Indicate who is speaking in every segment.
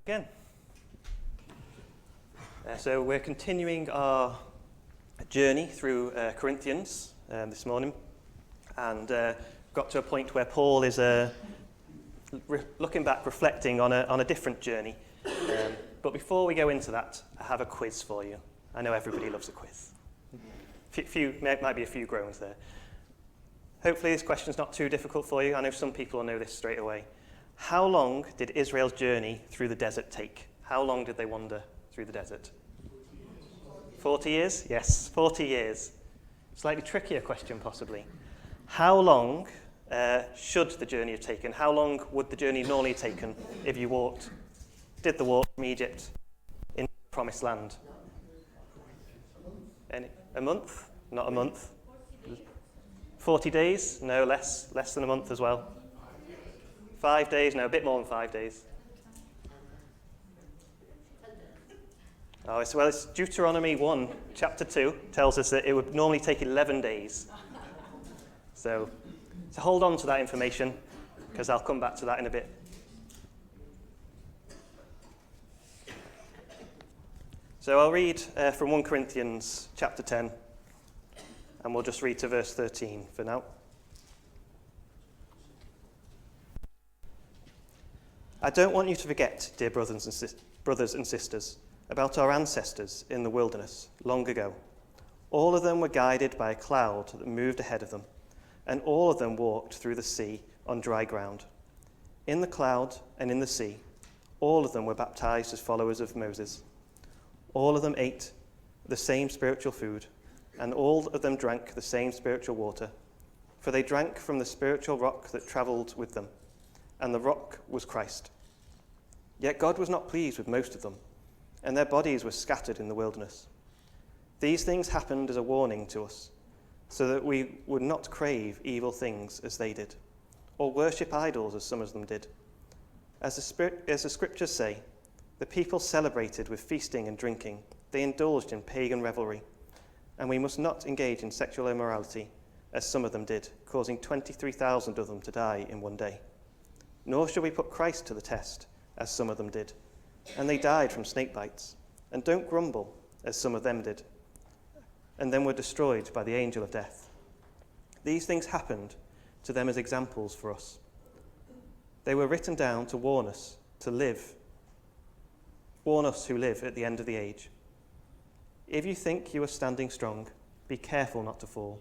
Speaker 1: Again. So we're continuing our journey through Corinthians this morning, and got to a point where Paul is looking back, reflecting on a different journey. But before we go into that, I have a quiz for you. I know everybody loves a quiz. Might be a few groans there. Hopefully this question's not too difficult for you. I know some people will know this straight away. How long did Israel's journey through the desert take? How long did they wander through the desert? 40 years? Yes, 40 years. Slightly trickier question, possibly. How long should the journey have taken? How long would the journey normally have taken if you did the walk from Egypt into the Promised Land? A month? Not a month. 40 days? No, less than a month as well. 5 days? No, a bit more than 5 days. It's Deuteronomy 1, chapter 2, tells us that it would normally take 11 days. So hold on to that information, because I'll come back to that in a bit. So I'll read from 1 Corinthians chapter 10, and we'll just read to verse 13 for now. I don't want you to forget, dear brothers and sisters, about our ancestors in the wilderness long ago. All of them were guided by a cloud that moved ahead of them, and all of them walked through the sea on dry ground. In the cloud and in the sea, all of them were baptized as followers of Moses. All of them ate the same spiritual food, and all of them drank the same spiritual water, for they drank from the spiritual rock that traveled with them, and the rock was Christ. Yet God was not pleased with most of them, and their bodies were scattered in the wilderness. These things happened as a warning to us, so that we would not crave evil things as they did, or worship idols as some of them did. As the scriptures say, the people celebrated with feasting and drinking. They indulged in pagan revelry, and we must not engage in sexual immorality, as some of them did, causing 23,000 of them to die in one day. Nor shall we put Christ to the test, as some of them did, and they died from snake bites. And don't grumble, as some of them did, and then were destroyed by the angel of death. These things happened to them as examples for us. They were written down to warn us who live at the end of the age. If you think you are standing strong, be careful not to fall.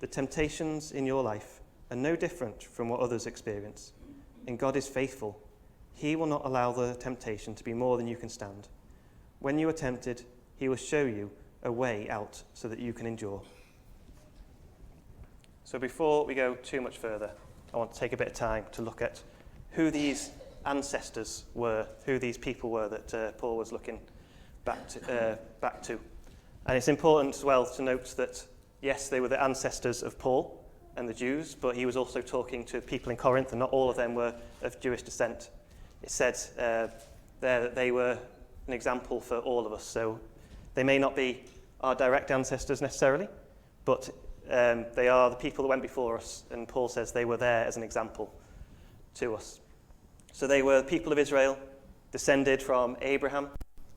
Speaker 1: The temptations in your life are no different from what others experience, and God is faithful. He will not allow the temptation to be more than you can stand. When you are tempted, he will show you a way out so that you can endure. So before we go too much further, I want to take a bit of time to look at who these ancestors were, who these people were that Paul was looking back to. And it's important as well to note that, yes, they were the ancestors of Paul and the Jews, but he was also talking to people in Corinth, and not all of them were of Jewish descent. It said there that they were an example for all of us. So they may not be our direct ancestors necessarily, but they are the people that went before us, and Paul says they were there as an example to us. So they were the people of Israel, descended from Abraham,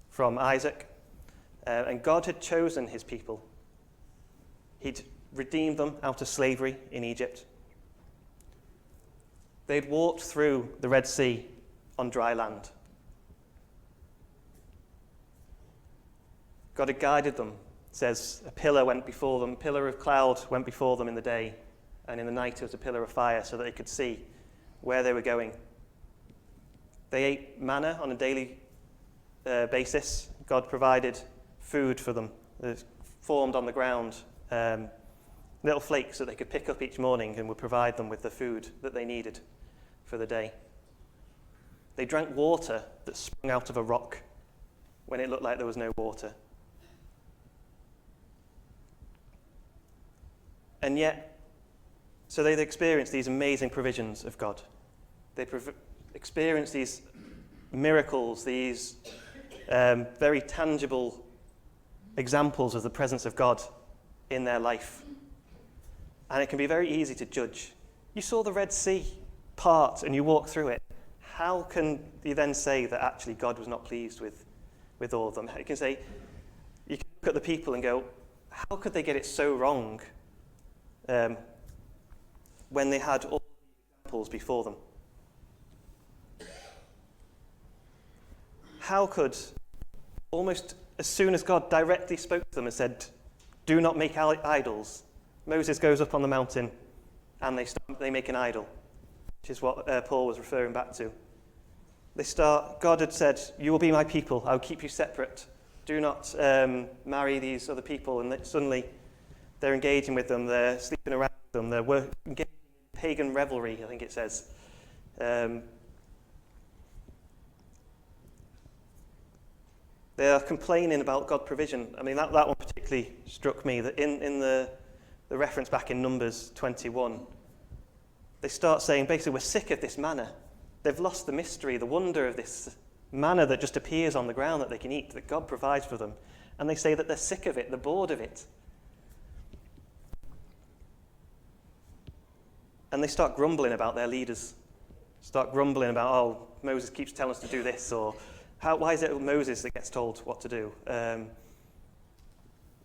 Speaker 1: from Isaac, and God had chosen his people. He'd redeemed them out of slavery in Egypt. They'd walked through the Red Sea on dry land. God had guided them. It says a pillar went before them, a pillar of cloud went before them in the day, and in the night it was a pillar of fire so that they could see where they were going. They ate manna on a daily basis. God provided food for them that formed on the ground, little flakes that they could pick up each morning, and would provide them with the food that they needed for the day. They drank water that sprung out of a rock when it looked like there was no water. And yet, so they'd experienced these amazing provisions of God. They experienced these miracles, these very tangible examples of the presence of God in their life. And it can be very easy to judge. You saw the Red Sea part and you walked through it. how can you then say that actually God was not pleased with all of them? You can look at the people and go, how could they get it so wrong when they had all the examples before them? How could, almost as soon as God directly spoke to them and said, do not make idols, Moses goes up on the mountain and they make an idol, which is what Paul was referring back to. God had said, you will be my people, I'll keep you separate. Do not marry these other people. And suddenly they're engaging with them, they're sleeping around with them, they're engaging in pagan revelry, I think it says. They are complaining about God's provision. I mean, that one particularly struck me, that in the reference back in Numbers 21, they start saying, basically, we're sick of this manna. They've lost the mystery, the wonder of this manna that just appears on the ground that they can eat, that God provides for them. And they say that they're sick of it, they're bored of it. And they start grumbling about their leaders. Start grumbling about, oh, Moses keeps telling us to do this, or why is it Moses that gets told what to do?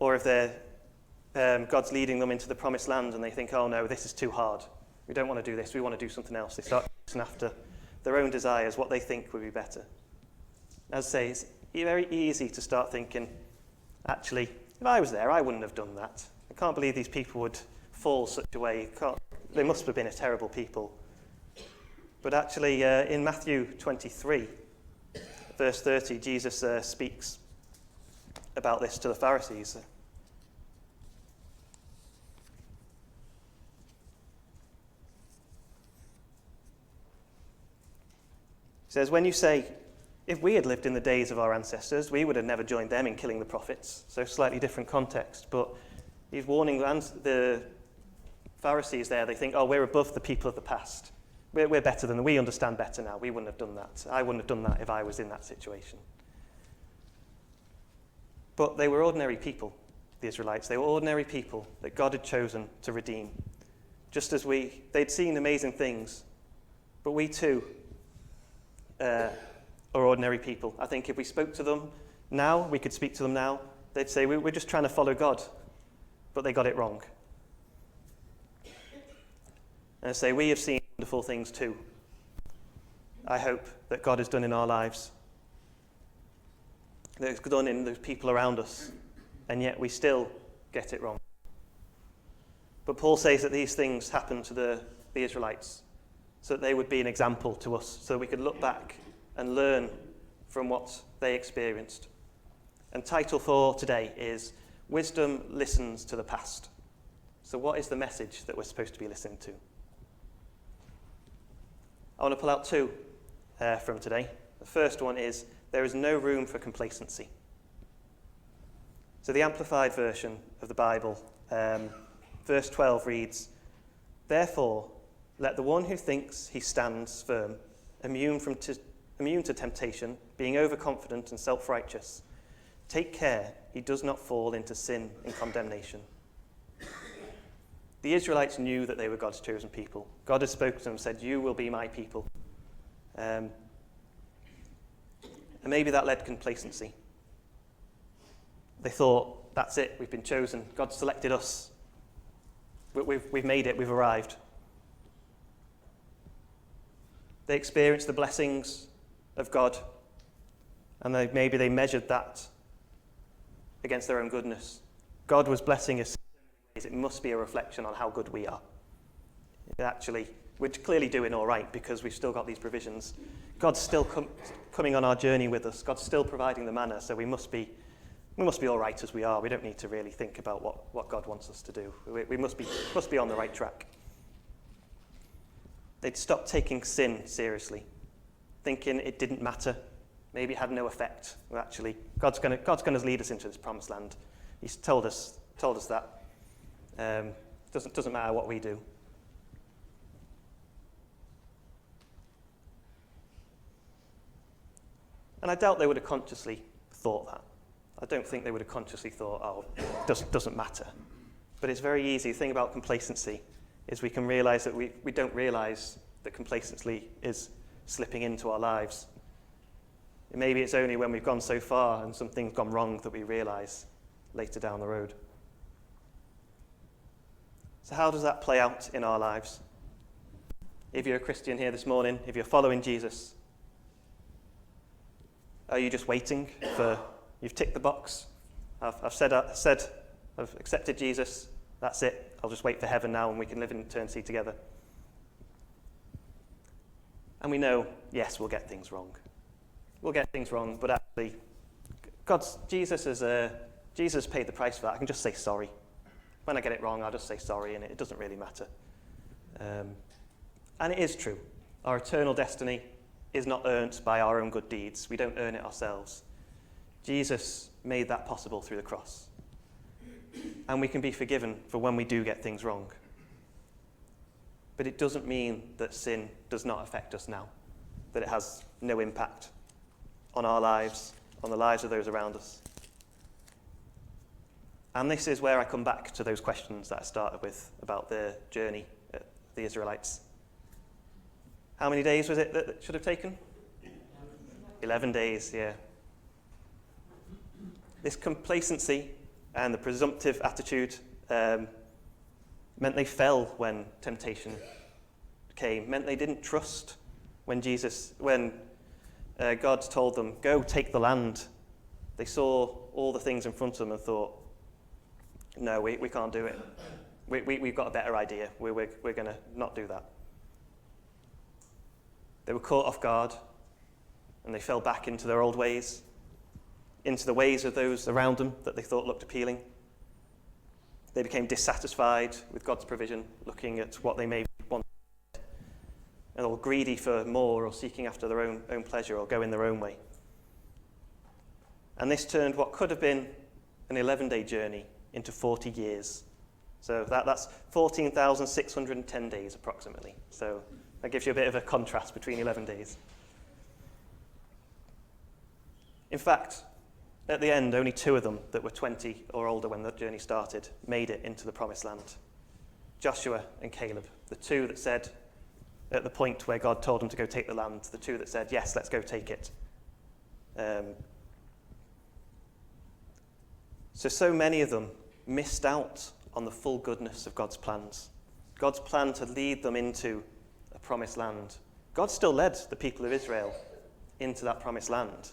Speaker 1: Or if God's leading them into the promised land and they think, oh no, this is too hard. We don't want to do this, we want to do something else. They start chasing after their own desires, what they think would be better. As I say, it's very easy to start thinking, actually, if I was there, I wouldn't have done that. I can't believe these people would fall such a way. They must have been a terrible people. But actually, in Matthew 23, verse 30, Jesus speaks about this to the Pharisees. He says, when you say, if we had lived in the days of our ancestors, we would have never joined them in killing the prophets. So slightly different context, but he's warning the Pharisees there. They think, oh, we're above the people of the past. We're better than them. We understand better now. We wouldn't have done that. I wouldn't have done that if I was in that situation. But they were ordinary people, the Israelites. They were ordinary people that God had chosen to redeem. Just as they'd seen amazing things, but we too are ordinary people. I think if we spoke to them now, we could speak to them now, they'd say, we're just trying to follow God, but they got it wrong. And I say, we have seen wonderful things too. I hope that God has done in our lives, that it's done in the people around us, and yet we still get it wrong. But Paul says that these things happened to the Israelites, so that they would be an example to us, so we could look back and learn from what they experienced. And title for today is Wisdom Listens to the Past. So what is the message that we're supposed to be listening to? I want to pull out two from today. The first one is, there is no room for complacency. So the Amplified version of the Bible, verse 12 reads, therefore, let the one who thinks he stands firm, immune to temptation, being overconfident and self-righteous, take care he does not fall into sin and condemnation. The Israelites knew that they were God's chosen people. God had spoken to them and said, you will be my people. And maybe that led to complacency. They thought, that's it, we've been chosen. God selected us. We've made it, we've arrived. They experienced the blessings of God, and maybe they measured that against their own goodness. God was blessing us in so many ways. It must be a reflection on how good we are. Actually, we're clearly doing all right because we've still got these provisions. God's still coming on our journey with us. God's still providing the manna, so we must be all right as we are. We don't need to really think about what God wants us to do. We must be on the right track. They'd stopped taking sin seriously, thinking it didn't matter. Maybe it had no effect. Well, actually, God's going to lead us into this promised land. He's told us that. Doesn't matter what we do. And I doubt they would have consciously thought that. I don't think they would have consciously thought, oh, it doesn't matter. But it's very easy. The thing about complacency is we can realize that we don't realize that complacency is slipping into our lives. Maybe it's only when we've gone so far and something's gone wrong that we realise later down the road. So how does that play out in our lives? If you're a Christian here this morning, if you're following Jesus, are you just waiting for, you've ticked the box, I've accepted Jesus, that's it, I'll just wait for heaven now and we can live in eternity together? And we know, yes, we'll get things wrong. We'll get things wrong, but actually, Jesus paid the price for that. I can just say sorry. When I get it wrong, I'll just say sorry, and it doesn't really matter. And it is true. Our eternal destiny is not earned by our own good deeds. We don't earn it ourselves. Jesus made that possible through the cross. And we can be forgiven for when we do get things wrong. But it doesn't mean that sin does not affect us now, that it has no impact on our lives, on the lives of those around us. And this is where I come back to those questions that I started with about the journey of the Israelites. How many days was it that it should have taken? 11 days, yeah. This complacency and the presumptive attitude meant they fell when temptation came, meant they didn't trust when God told them, go take the land. They saw all the things in front of them and thought, no, we can't do it. We've got a better idea. We're going to not do that. They were caught off guard, and they fell back into their old ways, into the ways of those around them that they thought looked appealing. They became dissatisfied with God's provision, looking at what they may want, and all greedy for more or seeking after their own pleasure or going their own way. And this turned what could have been an 11-day journey into 40 years. So that's 14,610 days approximately. So that gives you a bit of a contrast between 11 days. In fact, at the end, only 2 of them that were 20 or older when the journey started made it into the promised land. Joshua and Caleb, the 2 that said, at the point where God told them to go take the land, the 2 that said, yes, let's go take it. So many of them missed out on the full goodness of God's plans. God's plan to lead them into a promised land. God still led the people of Israel into that promised land.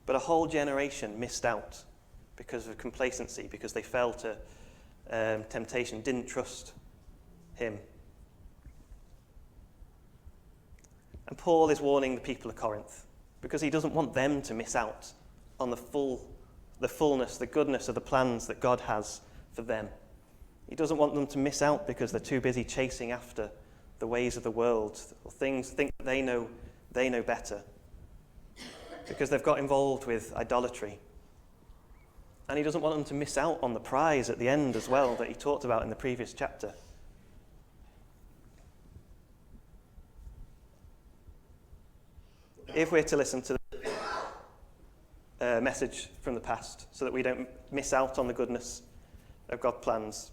Speaker 1: But a whole generation missed out because of complacency, because they fell to temptation, didn't trust him. And Paul is warning the people of Corinth because he doesn't want them to miss out on the fullness, the goodness of the plans that God has for them. He doesn't want them to miss out because they're too busy chasing after the ways of the world or think that they know better, because they've got involved with idolatry. And he doesn't want them to miss out on the prize at the end as well that he talked about in the previous chapter. If we're to listen to the message from the past so that we don't miss out on the goodness of God's plans,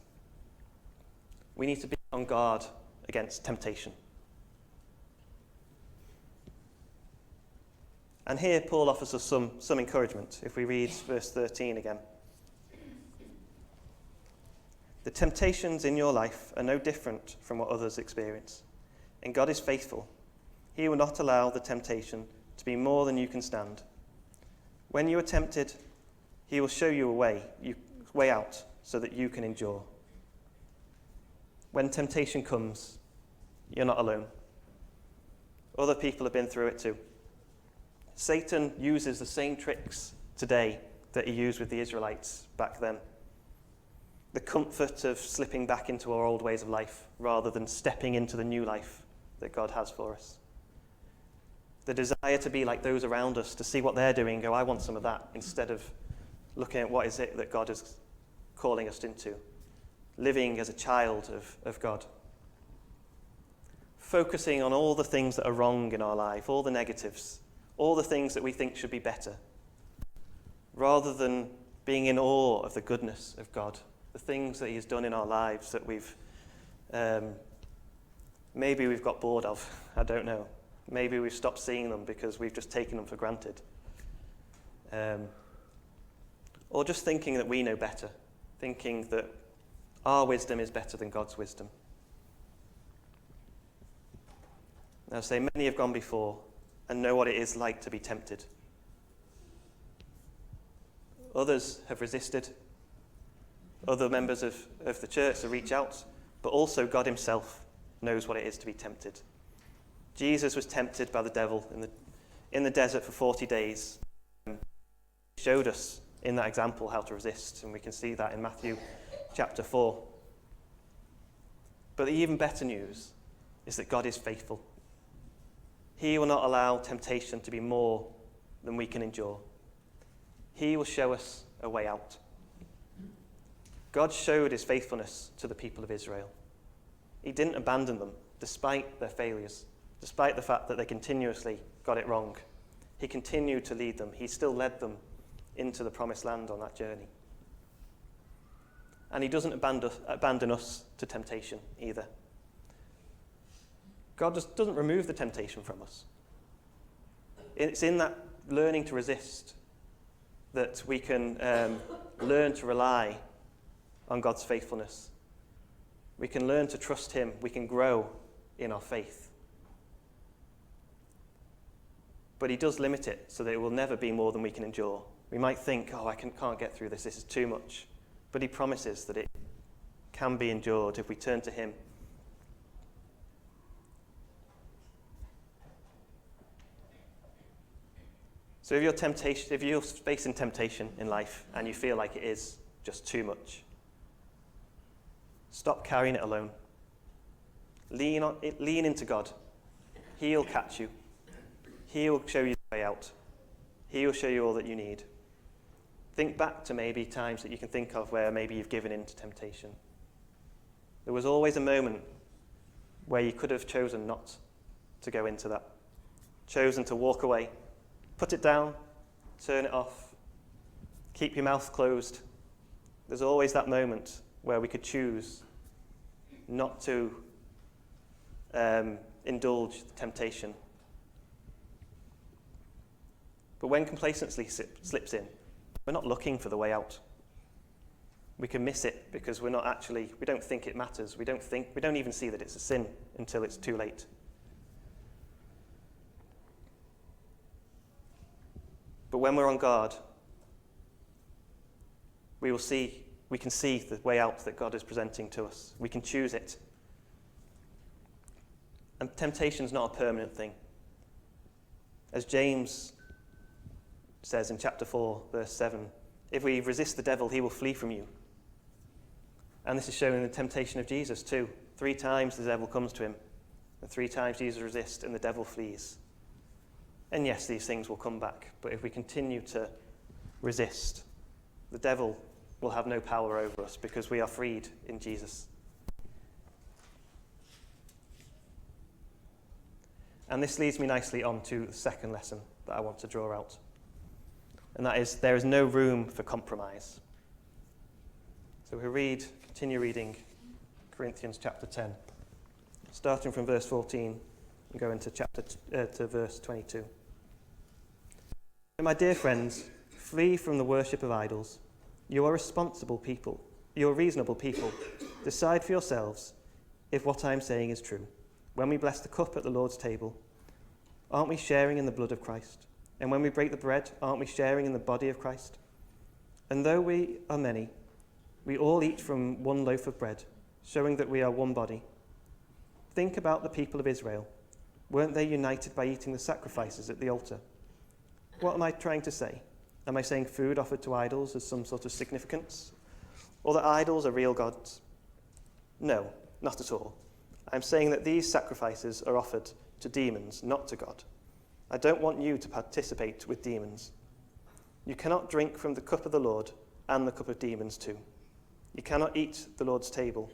Speaker 1: we need to be on guard against temptation. And here Paul offers us some encouragement if we read verse 13 again. The temptations in your life are no different from what others experience, and God is faithful. He will not allow the temptation to be more than you can stand. When you are tempted, he will show you a way out so that you can endure. When temptation comes, you're not alone. Other people have been through it too. Satan uses the same tricks today that he used with the Israelites back then. The comfort of slipping back into our old ways of life rather than stepping into the new life that God has for us. The desire to be like those around us, to see what they're doing and go, I want some of that, instead of looking at what is it that God is calling us into. Living as a child of God. Focusing on all the things that are wrong in our life, all the negatives, all the things that we think should be better, rather than being in awe of the goodness of God, the things that he has done in our lives that maybe we've got bored of, I don't know. Maybe we've stopped seeing them because we've just taken them for granted. Or just thinking that we know better, thinking that our wisdom is better than God's wisdom. Now, say many have gone before and know what it is like to be tempted. Others have resisted. Other members of the church have reached out, but also God himself knows what it is to be tempted. Jesus was tempted by the devil in the desert for 40 days. He showed us in that example how to resist, and we can see that in Matthew chapter 4. But the even better news is that God is faithful. He will not allow temptation to be more than we can endure. He will show us a way out. God showed his faithfulness to the people of Israel. He didn't abandon them despite their failures, despite the fact that they continuously got it wrong. He continued to lead them. He still led them into the promised land on that journey. And he doesn't abandon us to temptation either. God just doesn't remove the temptation from us. It's in that learning to resist that we can learn to rely on God's faithfulness. We can learn to trust him. We can grow in our faith. But he does limit it so that it will never be more than we can endure. We might think, I can't get through this is too much. But he promises that it can be endured if we turn to him. So if you're facing temptation in life and you feel like it is just too much, stop carrying it alone. Lean into God. He'll catch you. He'll show you the way out. He'll show you all that you need. Think back to maybe times that you can think of where maybe you've given in to temptation. There was always a moment where you could have chosen not to go into that. Chosen to walk away. Put it down, turn it off, keep your mouth closed. There's always that moment where we could choose not to indulge the temptation. But when complacency slips in, we're not looking for the way out. We can miss it because we don't think it matters. We don't even see that it's a sin until it's too late. But when we're on guard, we can see the way out that God is presenting to us. We can choose it. And temptation is not a permanent thing. As James says in chapter 4, verse 7, if we resist the devil, he will flee from you. And this is shown in the temptation of Jesus too. 3 times the devil comes to him, and 3 times Jesus resists, and the devil flees. And yes, these things will come back, but if we continue to resist, the devil will have no power over us because we are freed in Jesus. And this leads me nicely on to the second lesson that I want to draw out. And that is, there is no room for compromise. So we continue reading Corinthians chapter 10, starting from verse 14 and go into to verse 22. My dear friends, flee from the worship of idols. You are responsible people. You are reasonable people. Decide for yourselves if what I am saying is true. When we bless the cup at the Lord's table, aren't we sharing in the blood of Christ? And when we break the bread, aren't we sharing in the body of Christ? And though we are many, we all eat from one loaf of bread, showing that we are one body. Think about the people of Israel. Weren't they united by eating the sacrifices at the altar? What am I trying to say? Am I saying food offered to idols has some sort of significance? Or that idols are real gods? No, not at all. I'm saying that these sacrifices are offered to demons, not to God. I don't want you to participate with demons. You cannot drink from the cup of the Lord and the cup of demons too. You cannot eat the Lord's table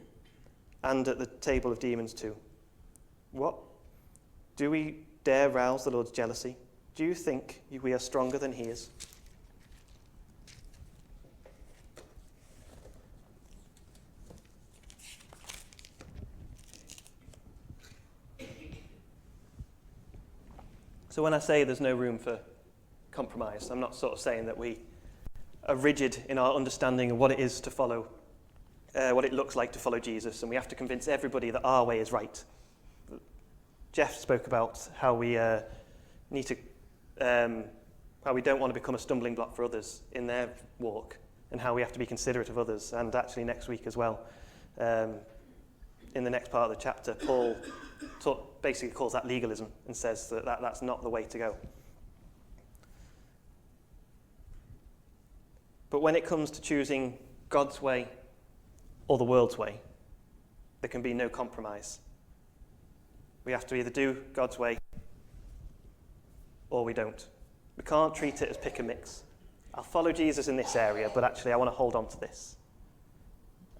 Speaker 1: and at the table of demons too. What? Do we dare rouse the Lord's jealousy? Do you think we are stronger than he is? So when I say there's no room for compromise, I'm not sort of saying that we are rigid in our understanding of what it is to follow, what it looks like to follow Jesus, and we have to convince everybody that our way is right. Jeff spoke about how we need to, how we don't want to become a stumbling block for others in their walk, and how we have to be considerate of others. And actually next week as well, in the next part of the chapter, Paul basically calls that legalism and says that that's not the way to go. But when it comes to choosing God's way or the world's way, there can be no compromise. We have to either do God's way or we don't. We can't treat it as pick and mix. I'll follow Jesus in this area, but actually I want to hold on to this.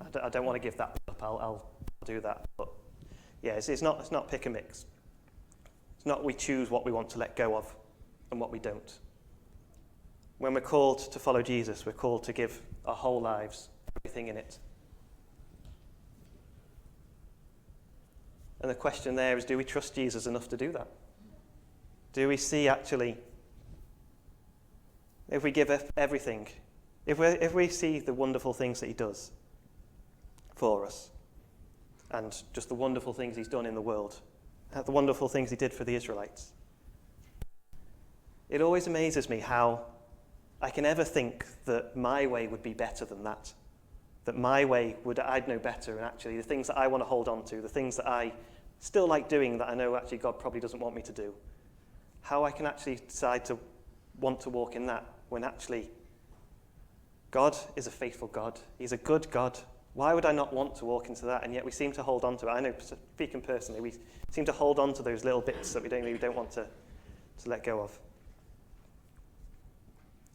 Speaker 1: I don't want to give that up. I'll do that. But yeah, it's not pick and mix. It's not we choose what we want to let go of and what we don't. When we're called to follow Jesus, we're called to give our whole lives, everything in it. And the question there is, do we trust Jesus enough to do that? Do we see actually, if we give everything, if we see the wonderful things that he does for us, and just the wonderful things he's done in the world, the wonderful things he did for the Israelites, it always amazes me how I can ever think that my way would be better than that my way I'd know better, and actually the things that I want to hold on to, the things that I still like doing that I know actually God probably doesn't want me to do, how I can actually decide to want to walk in that when actually God is a faithful God. He's a good God. Why would I not want to walk into that? And yet we seem to hold on to it. I know, speaking personally, we seem to hold on to those little bits that we don't want to let go of.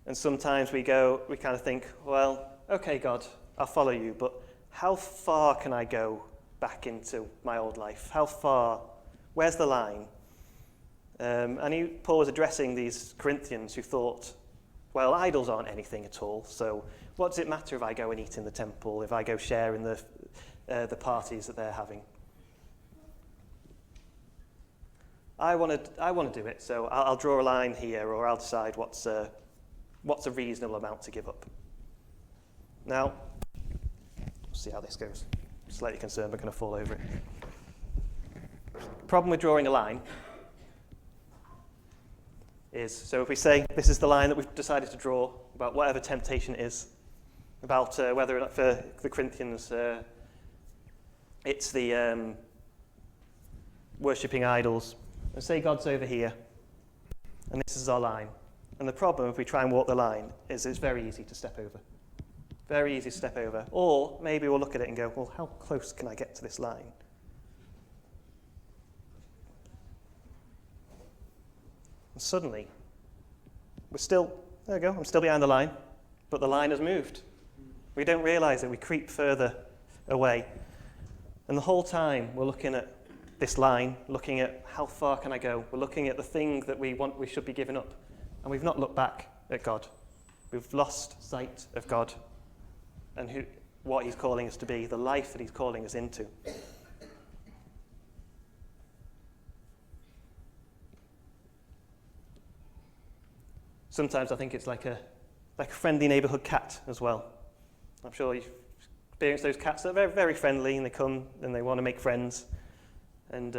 Speaker 1: And sometimes we kind of think, well, okay, God, I'll follow you, but how far can I go back into my old life? How far? Where's the line? Paul was addressing these Corinthians who thought, well, idols aren't anything at all, so what does it matter if I go and eat in the temple, if I go share in the parties that they're having? I want to do it, so I'll draw a line here, or I'll decide what's a reasonable amount to give up. Now, we'll see how this goes. Slightly concerned we're going to fall over it. Problem with drawing a line is, so if we say this is the line that we've decided to draw about whatever temptation is, about whether or not for the Corinthians it's the worshipping idols, and say God's over here, and this is our line. And the problem, if we try and walk the line, is it's very easy to step over. Very easy to step over. Or maybe we'll look at it and go, well, how close can I get to this line? And suddenly, I'm still behind the line, but the line has moved. We don't realise it, we creep further away. And the whole time we're looking at this line, looking at how far can I go? We're looking at the thing that we should be giving up. And we've not looked back at God. We've lost sight of God and what he's calling us to be, the life that he's calling us into. Sometimes I think it's like a friendly neighbourhood cat as well. I'm sure you've experienced those cats that are very, very friendly, and they come and they want to make friends. And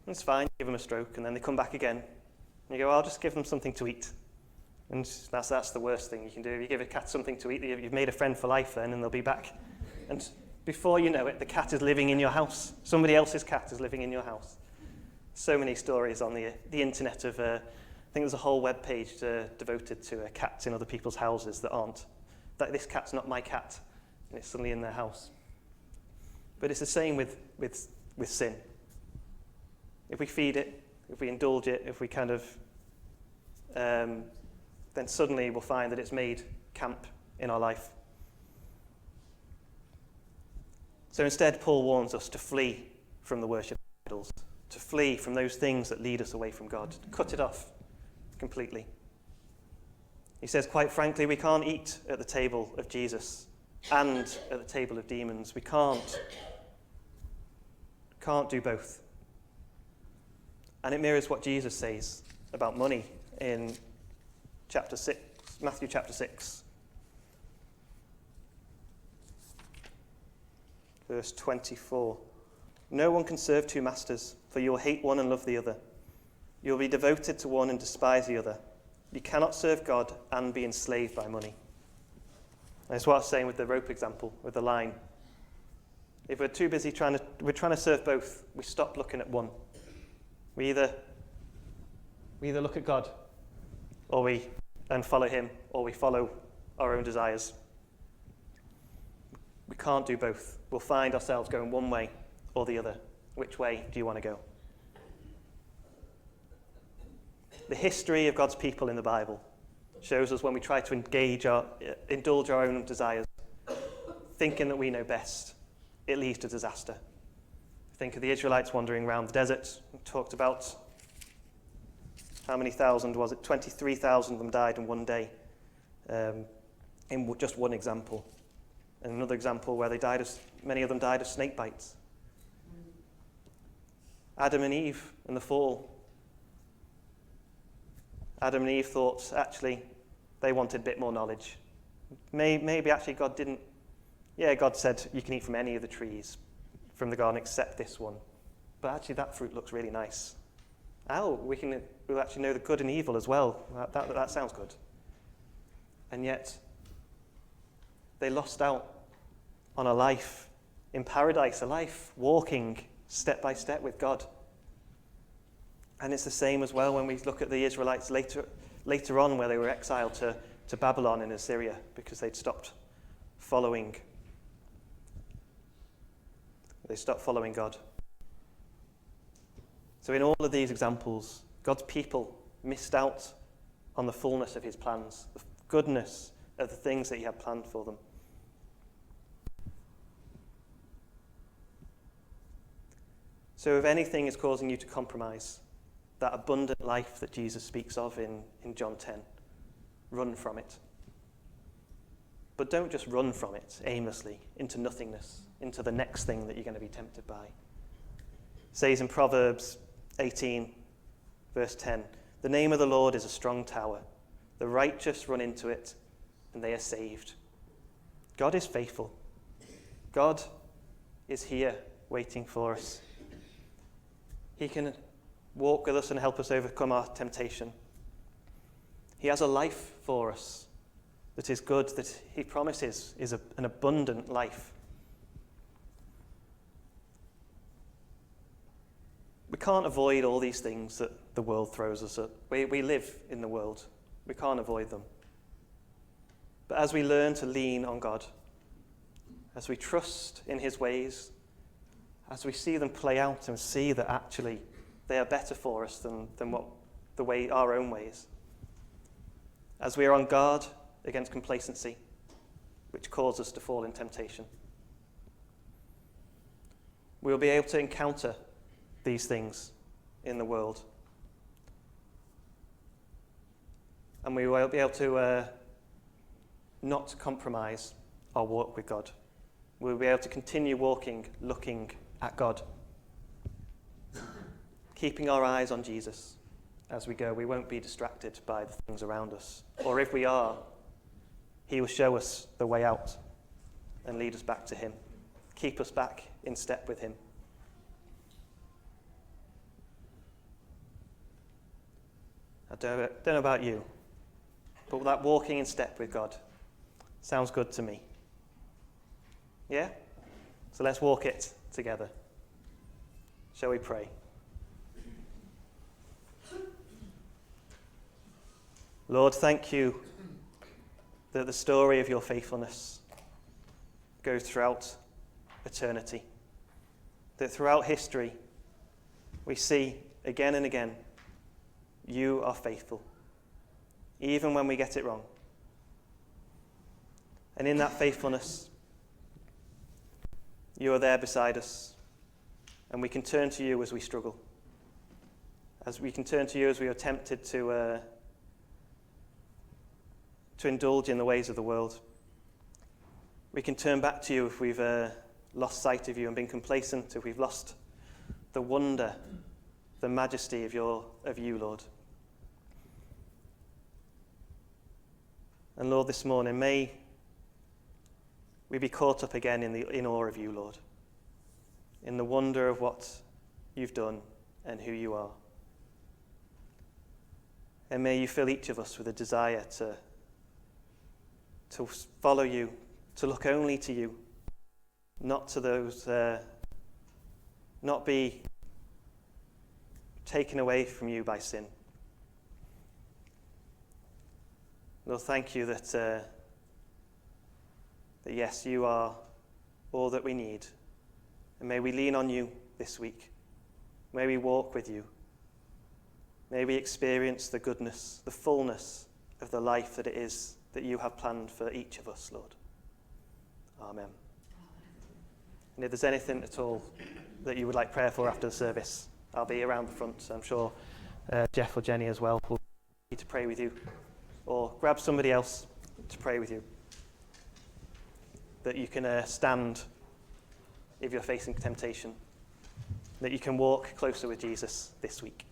Speaker 1: it's fine, give them a stroke, and then they come back again. And you go, I'll just give them something to eat. And that's the worst thing you can do. If you give a cat something to eat, you've made a friend for life then, and they'll be back. And before you know it, the cat is living in your house. Somebody else's cat is living in your house. So many stories on the internet of, I think there's a whole web page devoted to cats in other people's houses that this cat's not my cat, and it's suddenly in their house. But it's the same with sin. If we feed it, if we indulge it, if we kind of, then suddenly we'll find that it's made camp in our life. So instead, Paul warns us to flee from the worship of idols, to flee from those things that lead us away from God, to cut it off completely. He says, quite frankly, we can't eat at the table of Jesus and at the table of demons. We can't do both. And it mirrors what Jesus says about money in Matthew chapter 6, verse 24. No one can serve two masters, for you will hate one and love the other. You will be devoted to one and despise the other. You cannot serve God and be enslaved by money. That's what I was saying with the rope example, with the line. If we're too busy trying to serve both, we stop looking at one. We either look at God, and follow him, or we follow our own desires. We can't do both. We'll find ourselves going one way or the other. Which way do you want to go? The history of God's people in the Bible shows us when we try to indulge our own desires, thinking that we know best, it leads to disaster. Think of the Israelites wandering around the desert. We talked about how many thousand was it? 23,000 of them died in one day, in just one example. And another example where many of them died of snake bites. Adam and Eve and the fall. Adam and Eve thought, actually, they wanted a bit more knowledge. Maybe actually God didn't. Yeah, God said you can eat from any of the trees from the garden except this one. But actually that fruit looks really nice. We'll actually know the good and evil as well. That sounds good. And yet, they lost out on a life in paradise, a life walking step by step with God. And it's the same as well when we look at the Israelites later on, where they were exiled to Babylon in Assyria because they'd stopped following God. So in all of these examples, God's people missed out on the fullness of his plans, the goodness of the things that he had planned for them. So if anything is causing you to compromise that abundant life that Jesus speaks of in John 10, run from it. But don't just run from it aimlessly into nothingness, into the next thing that you're going to be tempted by. It says in Proverbs 18, verse 10, the name of the Lord is a strong tower. The righteous run into it, and they are saved. God is faithful. God is here waiting for us. He can walk with us and help us overcome our temptation. He has a life for us that is good, that he promises is an abundant life. We can't avoid all these things that the world throws us at. We live in the world. We can't avoid them. But as we learn to lean on God, as we trust in his ways, as we see them play out and see that actually they are better for us than our own ways, as we are on guard against complacency, which causes us to fall in temptation, we will be able to encounter these things in the world. And we will be able to not compromise our walk with God. We will be able to continue walking, looking at God, keeping our eyes on Jesus as we go. We won't be distracted by the things around us. Or if we are, he will show us the way out and lead us back to him, keep us back in step with him. I don't know about you, but that walking in step with God sounds good to me. Yeah? So let's walk it together. Shall we pray? Lord, thank you that the story of your faithfulness goes throughout eternity. That throughout history, we see again and again, you are faithful, even when we get it wrong. And in that faithfulness, you are there beside us, and we can turn to you as we struggle. As we can turn to you as we are tempted to indulge in the ways of the world. We can turn back to you if we've lost sight of you and been complacent, if we've lost the wonder, the majesty of you, Lord. And Lord, this morning, may we be caught up again in awe of you, Lord, in the wonder of what you've done and who you are. And may you fill each of us with a desire to follow you, to look only to you, not to those, not be taken away from you by sin. Lord, thank you that yes, you are all that we need. And may we lean on you this week. May we walk with you. May we experience the goodness, the fullness of the life that it is that you have planned for each of us, Lord. Amen. And if there's anything at all that you would like prayer for after the service, I'll be around the front, so I'm sure Jeff or Jenny as well will be to pray with you. Or grab somebody else to pray with you. That you can stand if you're facing temptation. That you can walk closer with Jesus this week.